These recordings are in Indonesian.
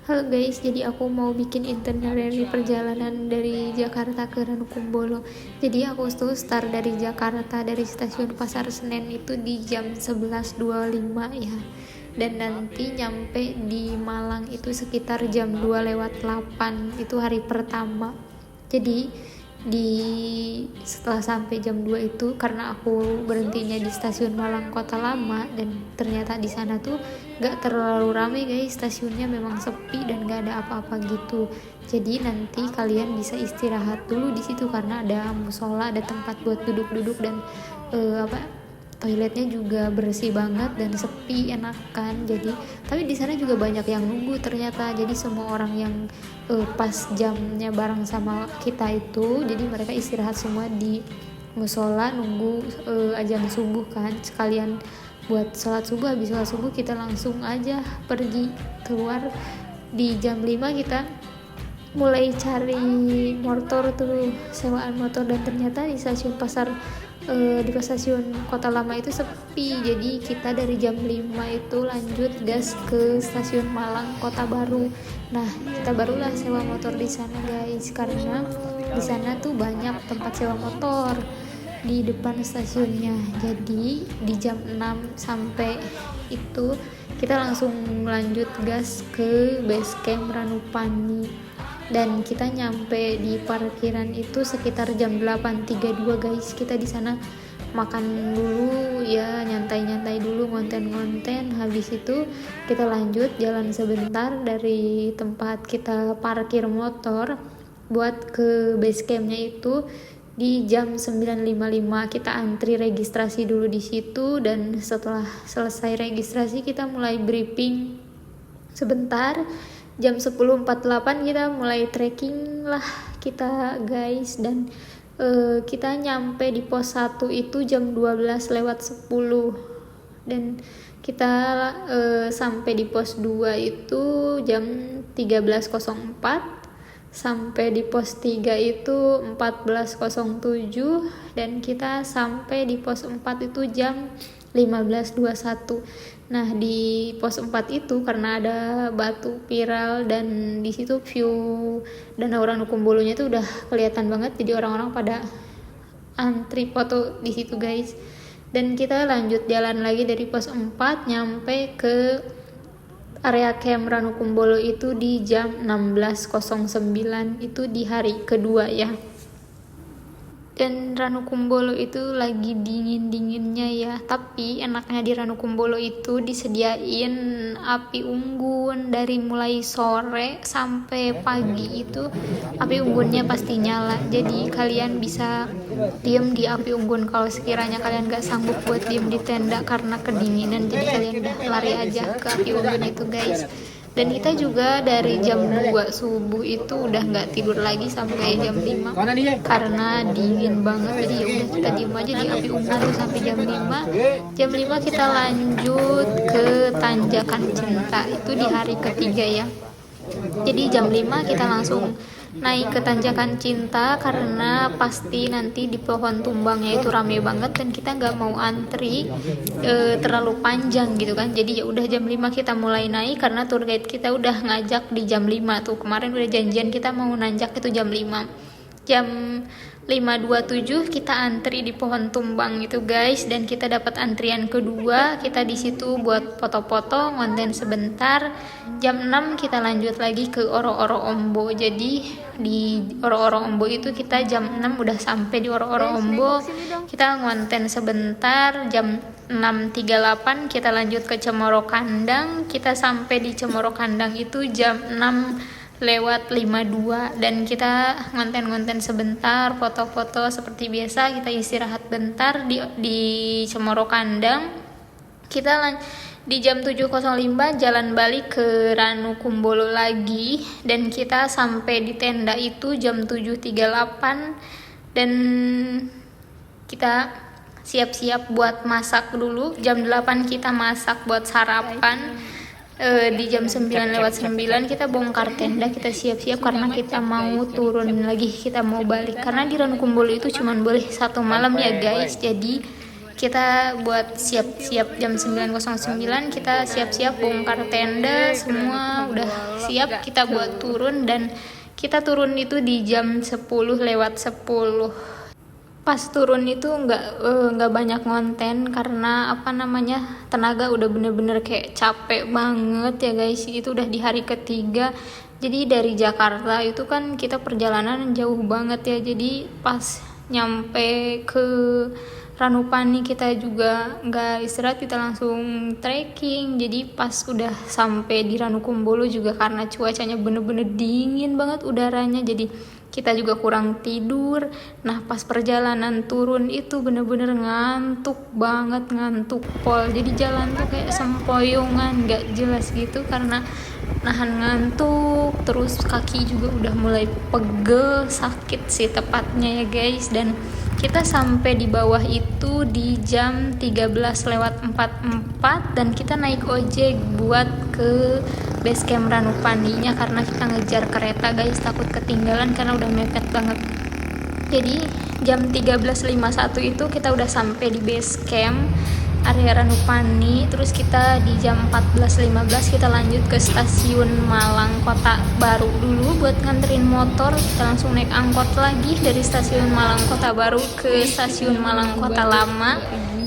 Halo guys, jadi aku mau bikin itinerary perjalanan dari Jakarta ke Ranukumbolo. Jadi aku tuh start dari Jakarta, dari stasiun Pasar Senen itu di jam 11.25 ya. Dan nanti nyampe di Malang itu sekitar jam 2:08, itu hari pertama. Jadi setelah sampai jam 2 itu, karena aku berhentinya di stasiun Malang Kota Lama, dan ternyata di sana tuh gak terlalu ramai guys, stasiunnya memang sepi dan gak ada apa-apa gitu. Jadi nanti kalian bisa istirahat dulu di situ karena ada musola, ada tempat buat duduk-duduk, dan toiletnya juga bersih banget dan sepi, enakan. Jadi tapi di sana juga banyak yang nunggu ternyata. Jadi semua orang yang pas jamnya bareng sama kita itu, jadi mereka istirahat semua di musola nunggu azan subuh kan. Sekalian buat sholat subuh, habis sholat subuh kita langsung aja pergi keluar. Di jam 5 kita mulai cari motor tuh, sewaan motor, dan ternyata di stasiun di stasiun Kota Lama itu sepi. Jadi kita dari jam 5 itu lanjut gas ke stasiun Malang Kota Baru. Nah, kita barulah sewa motor di sana guys, karena di sana tuh banyak tempat sewa motor di depan stasiunnya. Jadi di jam 6 sampai itu kita langsung lanjut gas ke base camp Ranupani, dan kita nyampe di parkiran itu sekitar jam 8.32 guys. Kita di sana makan dulu ya, nyantai-nyantai dulu, ngonten-ngonten. Habis itu kita lanjut jalan sebentar dari tempat kita parkir motor buat ke base campnya itu di jam 9.55. Kita antri registrasi dulu di situ, dan setelah selesai registrasi kita mulai briefing sebentar. Jam 10.48 kita mulai trekking lah kita guys, dan kita nyampe di pos 1 itu jam 12:10, dan kita sampai di pos 2 itu jam 13.04, sampai di pos 3 itu 14.07, dan kita sampai di pos 4 itu jam 15.21. Nah, di pos 4 itu karena ada batu viral, dan di situ view Danau Ranukumbolonya itu udah kelihatan banget, jadi orang-orang pada antri foto di situ guys. Dan kita lanjut jalan lagi dari pos 4 nyampe ke area camp Ranukumbolo itu di jam 16.09, itu di hari kedua ya. Dan Ranukumbolo itu lagi dingin-dinginnya ya, tapi enaknya di Ranukumbolo itu disediain api unggun dari mulai sore sampai pagi. Itu api unggunnya pasti nyala, jadi kalian bisa diem di api unggun kalau sekiranya kalian gak sanggup buat diem di tenda karena kedinginan. Jadi kalian udah lari aja ke api unggun itu guys. Dan kita juga dari jam 2 subuh itu udah gak tidur lagi sampai jam 5 karena dingin banget. Jadi ya udah kita diem aja di api unggun tuh sampai jam 5. Jam 5 kita lanjut ke Tanjakan Cinta, itu di hari ketiga ya. Jadi jam 5 kita langsung naik ke Tanjakan Cinta karena pasti nanti di pohon tumbangnya itu rame banget, dan kita nggak mau antri terlalu panjang gitu kan. Jadi ya udah jam 5 kita mulai naik karena tour guide kita udah ngajak di jam 5 tuh. Kemarin udah janjian kita mau nanjak itu jam 5. Jam 5.27 kita antri di pohon tumbang itu guys, dan kita dapat antrian kedua. Kita di situ buat foto-foto, ngonten sebentar. Jam 6 kita lanjut lagi ke Oro-Oro Ombo. Jadi di Oro-Oro Ombo itu kita jam 6 udah sampai di Oro-Oro Ombo. Kita ngonten sebentar. Jam 6.38 kita lanjut ke Cemoro Kandang. Kita sampai di Cemoro Kandang itu jam 6:52, dan kita ngonten-ngonten sebentar, foto-foto seperti biasa. Kita istirahat bentar di Cemoro Kandang. Kita di jam 7.05 jalan balik ke Ranukumbolo lagi, dan kita sampai di tenda itu jam 7.38, dan kita siap-siap buat masak dulu. Jam 8 kita masak buat sarapan. Di jam 9:09 kita bongkar tenda, kita siap-siap karena kita mau turun lagi, kita mau balik karena di Ranukumbolo itu cuman boleh 1 malam ya guys. Jadi kita buat siap-siap jam 9.09 kita siap-siap bongkar tenda, semua udah siap. siap kita buat turun, dan kita turun itu di jam 10:10. Pas turun itu nggak banyak ngonten karena tenaga udah bener-bener kayak capek banget ya guys. Itu udah di hari ketiga. Jadi dari Jakarta itu kan kita perjalanan jauh banget ya. Jadi pas nyampe ke Ranupani kita juga nggak istirahat, kita langsung trekking. Jadi pas udah sampai di Ranukumbolo juga karena cuacanya bener-bener dingin banget udaranya, jadi kita juga kurang tidur. Nah pas perjalanan turun itu bener-bener ngantuk banget, ngantuk pol. Jadi jalan tuh kayak sempoyongan gak jelas gitu karena nahan ngantuk. Terus kaki juga udah mulai pegel, sakit sih tepatnya ya guys. Dan kita sampai di bawah itu di jam 13:44 dan kita naik ojek buat ke base camp Ranupani-nya karena kita ngejar kereta guys, takut ketinggalan karena udah mepet banget. Jadi jam 13:51 itu kita udah sampai di base camp area Ranupani. Terus kita di jam 14:15 kita lanjut ke stasiun Malang Kota Baru dulu buat nganterin motor. Kita langsung naik angkot lagi dari stasiun Malang Kota Baru ke stasiun Malang Kota Lama.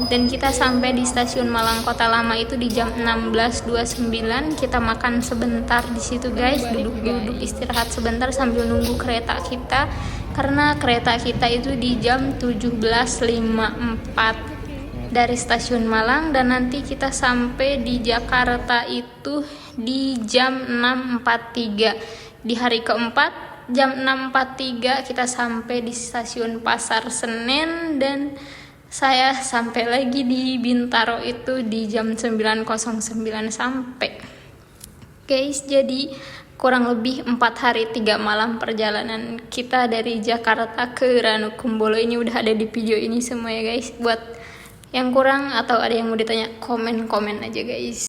Dan kita sampai di stasiun Malang Kota Lama itu di jam 16:29. Kita makan sebentar di situ guys, duduk-duduk istirahat sebentar sambil nunggu kereta kita karena kereta kita itu di jam 17:54 dari stasiun Malang. Dan nanti kita sampai di Jakarta itu di jam 6:43. Di hari keempat jam 6:43 kita sampai di stasiun Pasar Senen, dan saya sampai lagi di Bintaro itu di jam 9:09 sampai. Guys, jadi kurang lebih 4 hari 3 malam perjalanan kita dari Jakarta ke Ranukumbolo. Ini udah ada di video ini semua ya guys. Buat yang kurang atau ada yang mau ditanya, komen aja guys.